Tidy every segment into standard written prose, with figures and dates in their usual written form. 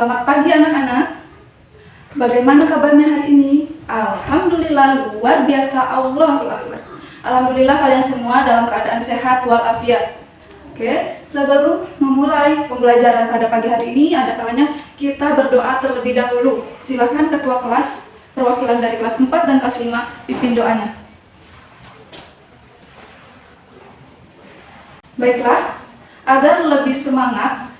Selamat pagi anak-anak. Bagaimana kabarnya hari ini? Alhamdulillah, luar biasa, Allahu Akbar. Alhamdulillah kalian semua dalam keadaan sehat walafiat. Oke, sebelum memulai pembelajaran pada pagi hari ini, ada kalanya kita berdoa terlebih dahulu. Silahkan ketua kelas, perwakilan dari kelas 4 dan kelas 5 pimpin doanya. Baiklah, agar lebih semangat,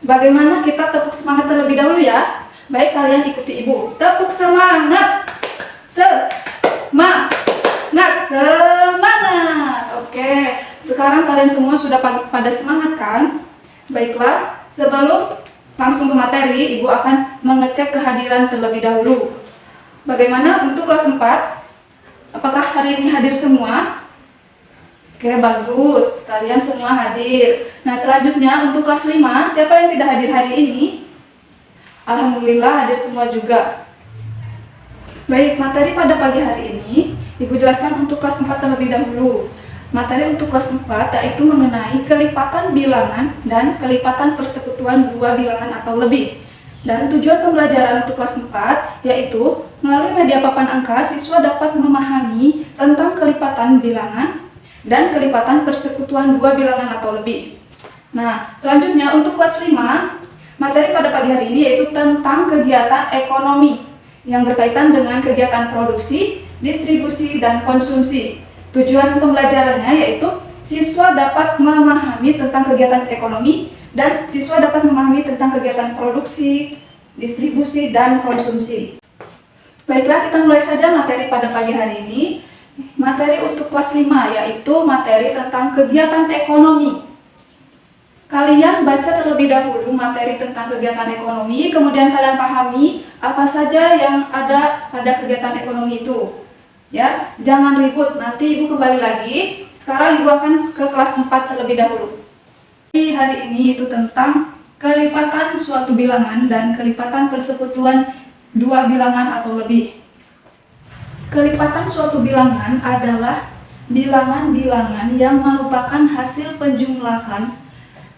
bagaimana kita tepuk semangat terlebih dahulu ya? Baik, kalian ikuti ibu. Tepuk semangat. Semangat. Semangat. Oke, sekarang kalian semua sudah pada semangat kan? Baiklah, sebelum langsung ke materi, ibu akan mengecek kehadiran terlebih dahulu. Bagaimana untuk kelas 4? Apakah hari ini hadir semua? Oke, bagus. Kalian semua hadir. Nah, selanjutnya untuk kelas 5, siapa yang tidak hadir hari ini? Alhamdulillah hadir semua juga. Baik, materi pada pagi hari ini, ibu jelaskan untuk kelas 4 terlebih dahulu. Materi untuk kelas 4 yaitu mengenai kelipatan bilangan dan kelipatan persekutuan dua bilangan atau lebih. Dan tujuan pembelajaran untuk kelas 4 yaitu melalui media papan angka, siswa dapat memahami tentang kelipatan bilangan dan kelipatan persekutuan dua bilangan atau lebih. Nah, selanjutnya untuk kelas 5, materi pada pagi hari ini yaitu tentang kegiatan ekonomi yang berkaitan dengan kegiatan produksi, distribusi, dan konsumsi. Tujuan pembelajarannya yaitu siswa dapat memahami tentang kegiatan ekonomi dan siswa dapat memahami tentang kegiatan produksi, distribusi, dan konsumsi. Baiklah, kita mulai saja materi pada pagi hari ini. Materi untuk kelas 5 yaitu materi tentang kegiatan ekonomi. Kalian baca terlebih dahulu materi tentang kegiatan ekonomi, kemudian kalian pahami apa saja yang ada pada kegiatan ekonomi itu. Ya, jangan ribut, nanti ibu kembali lagi. Sekarang ibu akan ke kelas 4 terlebih dahulu. Di hari ini itu tentang kelipatan suatu bilangan dan kelipatan persekutuan dua bilangan atau lebih. Kelipatan suatu bilangan adalah bilangan-bilangan yang merupakan hasil penjumlahan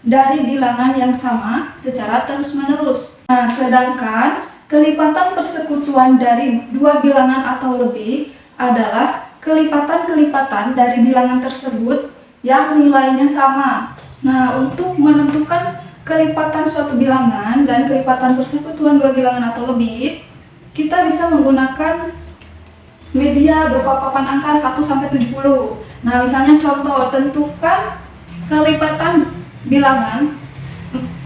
dari bilangan yang sama secara terus-menerus. Nah, sedangkan kelipatan persekutuan dari dua bilangan atau lebih adalah kelipatan-kelipatan dari bilangan tersebut yang nilainya sama. Nah, untuk menentukan kelipatan suatu bilangan dan kelipatan persekutuan dua bilangan atau lebih, kita bisa menggunakan media berupa papan angka 1-70. Nah, misalnya contoh, tentukan kelipatan bilangan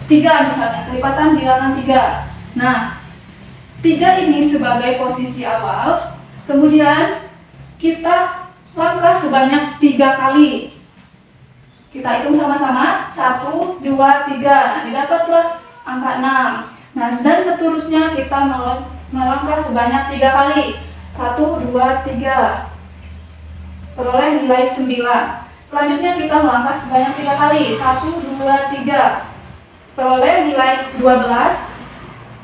3 misalnya, kelipatan bilangan 3. Nah, 3 ini sebagai posisi awal, kemudian kita langkah sebanyak 3 kali. Kita hitung sama-sama, 1, 2, 3. Nah, didapatlah angka 6. Nah, dan seterusnya kita melangkah sebanyak 3 kali. 1, 2, 3. Peroleh nilai 9. Selanjutnya kita melangkah sebanyak 3 kali. 1, 2, 3. Peroleh nilai 12.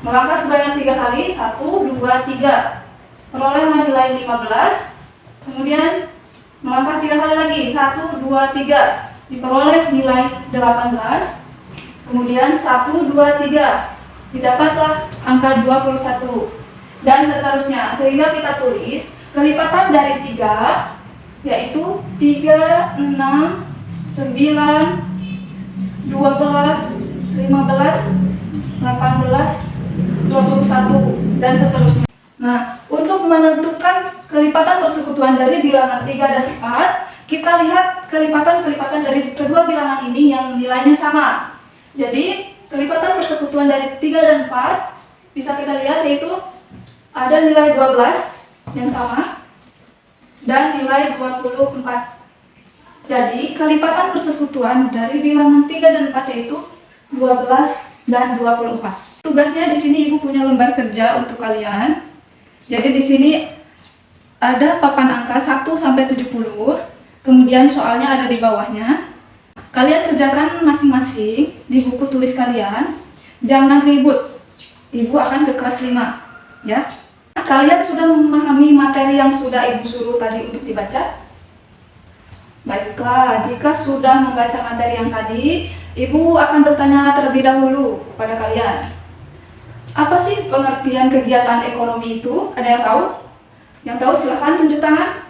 Melangkah sebanyak 3 kali. 1, 2, 3. Peroleh nilai 15. Kemudian melangkah 3 kali lagi. 1, 2, 3. Diperoleh nilai 18. Kemudian 1, 2, 3. Didapatlah angka 21. Dan seterusnya, sehingga kita tulis kelipatan dari 3 yaitu 3, 6, 9, 12, 15, 18, 21, dan seterusnya. Nah, untuk menentukan kelipatan persekutuan dari bilangan 3 dan 4, kita lihat kelipatan-kelipatan dari kedua bilangan ini yang nilainya sama. Jadi, kelipatan persekutuan dari 3 dan 4 bisa kita lihat yaitu ada nilai 12 yang sama dan nilai 24. Jadi, kelipatan persekutuan dari bilangan 3 dan 4 yaitu 12 dan 24. Tugasnya di sini ibu punya lembar kerja untuk kalian. Jadi di sini ada papan angka 1-70, kemudian soalnya ada di bawahnya. Kalian kerjakan masing-masing di buku tulis kalian. Jangan ribut. Ibu akan ke kelas 5, ya. Kalian sudah memahami materi yang sudah ibu suruh tadi untuk dibaca? Baiklah, jika sudah membaca materi yang tadi, ibu akan bertanya terlebih dahulu kepada kalian. Apa sih pengertian kegiatan ekonomi itu? Ada yang tahu? Yang tahu silahkan tunjuk tangan.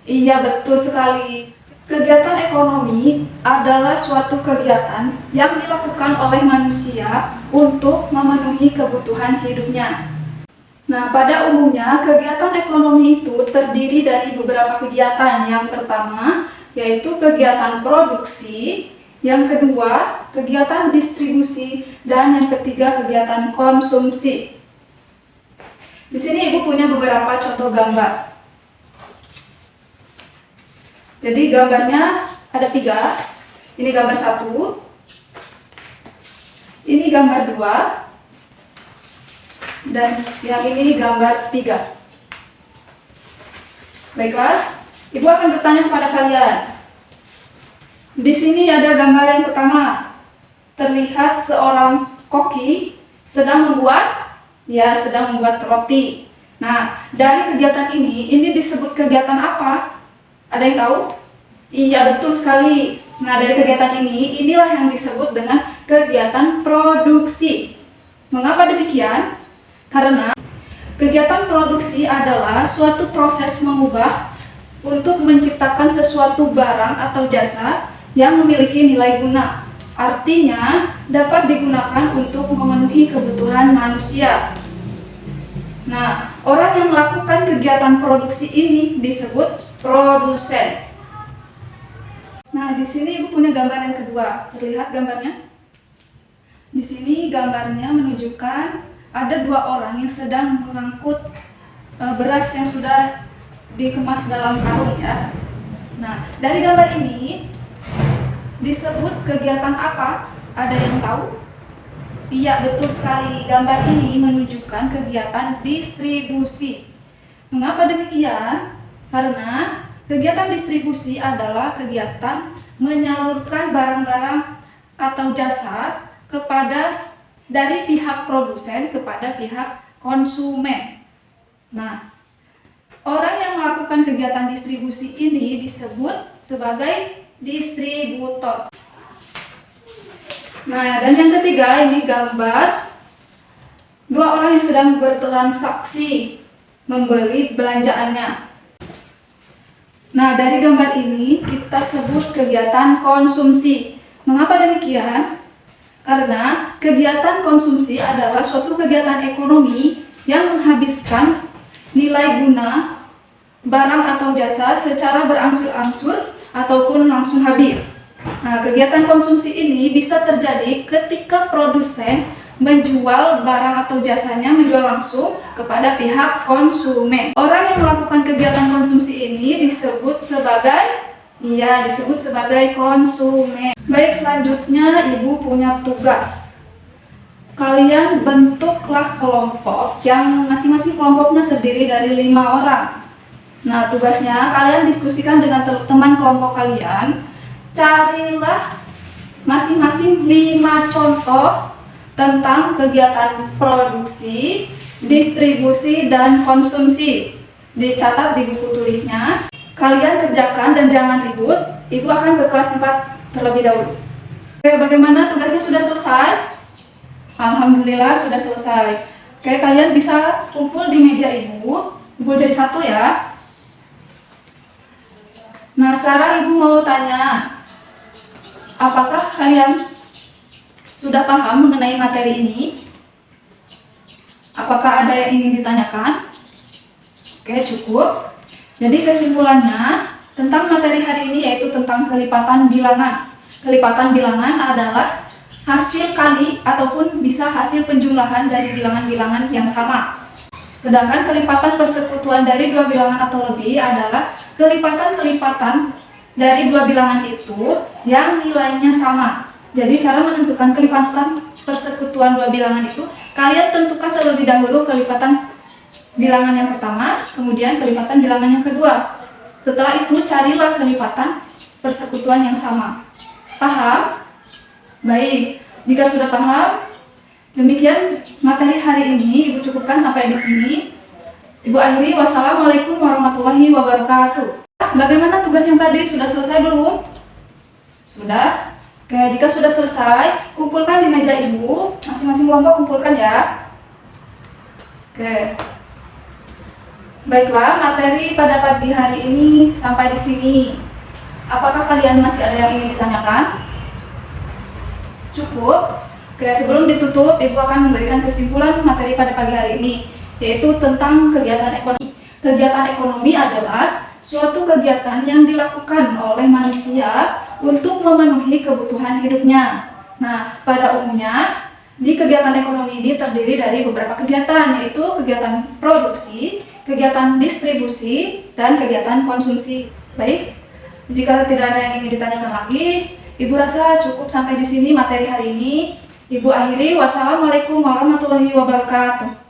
Iya, betul sekali. Kegiatan ekonomi adalah suatu kegiatan yang dilakukan oleh manusia untuk memenuhi kebutuhan hidupnya. Nah, pada umumnya kegiatan ekonomi itu terdiri dari beberapa kegiatan. Yang pertama yaitu kegiatan produksi, yang kedua kegiatan distribusi, dan yang ketiga kegiatan konsumsi. Di sini Ibu punya beberapa contoh gambar. Jadi gambarnya ada 3. Ini gambar 1, ini gambar 2, dan yang ini gambar 3. Baiklah, Ibu akan bertanya kepada kalian. Di sini ada gambar yang pertama. Terlihat seorang koki sedang membuat roti. Nah, dari kegiatan ini disebut kegiatan apa? Ada yang tahu? Iya, betul sekali. Nah, dari kegiatan inilah yang disebut dengan kegiatan produksi. Mengapa demikian? Karena kegiatan produksi adalah suatu proses mengubah untuk menciptakan sesuatu barang atau jasa yang memiliki nilai guna. Artinya, dapat digunakan untuk memenuhi kebutuhan manusia. Nah, orang yang melakukan kegiatan produksi ini disebut produsen. Nah, di sini Ibu punya gambar yang kedua. Terlihat gambarnya? Di sini gambarnya menunjukkan ada 2 orang yang sedang mengangkut beras yang sudah dikemas dalam karung ya. Nah, dari gambar ini disebut kegiatan apa? Ada yang tahu? Iya, betul sekali. Gambar ini menunjukkan kegiatan distribusi. Mengapa demikian? Karena kegiatan distribusi adalah kegiatan menyalurkan barang-barang atau jasa dari pihak produsen kepada pihak konsumen. Nah, orang yang melakukan kegiatan distribusi ini disebut sebagai distributor. Nah, dan yang ketiga ini gambar 2 orang yang sedang bertransaksi membeli belanjaannya. Nah, dari gambar ini kita sebut kegiatan konsumsi. Mengapa demikian? Karena kegiatan konsumsi adalah suatu kegiatan ekonomi yang menghabiskan nilai guna barang atau jasa secara berangsur-angsur ataupun langsung habis. Nah, kegiatan konsumsi ini bisa terjadi ketika produsen menjual barang atau jasanya langsung kepada pihak konsumen. Orang yang melakukan kegiatan konsumsi ini disebut sebagai konsumen. Baik, selanjutnya Ibu punya tugas. Kalian bentuklah kelompok yang masing-masing kelompoknya terdiri dari 5 orang. Nah, tugasnya kalian diskusikan dengan teman kelompok kalian. Carilah masing-masing 5 contoh tentang kegiatan produksi, distribusi, dan konsumsi. Dicatat di buku tulisnya. Kalian kerjakan dan jangan ribut. Ibu akan ke kelas 4 terlebih dahulu. Oke, bagaimana tugasnya sudah selesai? Alhamdulillah sudah selesai. Oke, kalian bisa kumpul di meja Ibu. Kumpul jadi 1 ya. Nah, sekarang Ibu mau tanya, apakah kalian sudah paham mengenai materi ini? Apakah ada yang ingin ditanyakan? Oke, cukup. Jadi kesimpulannya tentang materi hari ini yaitu tentang kelipatan bilangan. Kelipatan bilangan adalah hasil kali ataupun bisa hasil penjumlahan dari bilangan-bilangan yang sama. Sedangkan kelipatan persekutuan dari 2 bilangan atau lebih adalah kelipatan-kelipatan dari 2 bilangan itu yang nilainya sama. Jadi cara menentukan kelipatan persekutuan 2 bilangan itu, kalian tentukan terlebih dahulu kelipatan bilangan yang pertama, kemudian kelipatan bilangan yang kedua. Setelah itu carilah kelipatan persekutuan yang sama. Paham? Baik, jika sudah paham, demikian materi hari ini Ibu cukupkan sampai di sini. Ibu akhiri, wassalamualaikum warahmatullahi wabarakatuh. Bagaimana tugas yang tadi? Sudah selesai belum? Sudah? Oke, jika sudah selesai, kumpulkan di meja Ibu. Masing-masing kelompok kumpulkan ya. Oke. Baiklah, materi pada pagi hari ini sampai di sini. Apakah kalian masih ada yang ingin ditanyakan? Cukup? Oke, sebelum ditutup, Ibu akan memberikan kesimpulan materi pada pagi hari ini, yaitu tentang kegiatan ekonomi. Kegiatan ekonomi adalah suatu kegiatan yang dilakukan oleh manusia untuk memenuhi kebutuhan hidupnya. Nah, pada umumnya, di kegiatan ekonomi ini terdiri dari beberapa kegiatan, yaitu kegiatan produksi, kegiatan distribusi, dan kegiatan konsumsi. Baik, jika tidak ada yang ingin ditanyakan lagi, Ibu rasa cukup sampai di sini materi hari ini. Ibu akhiri, wassalamualaikum warahmatullahi wabarakatuh.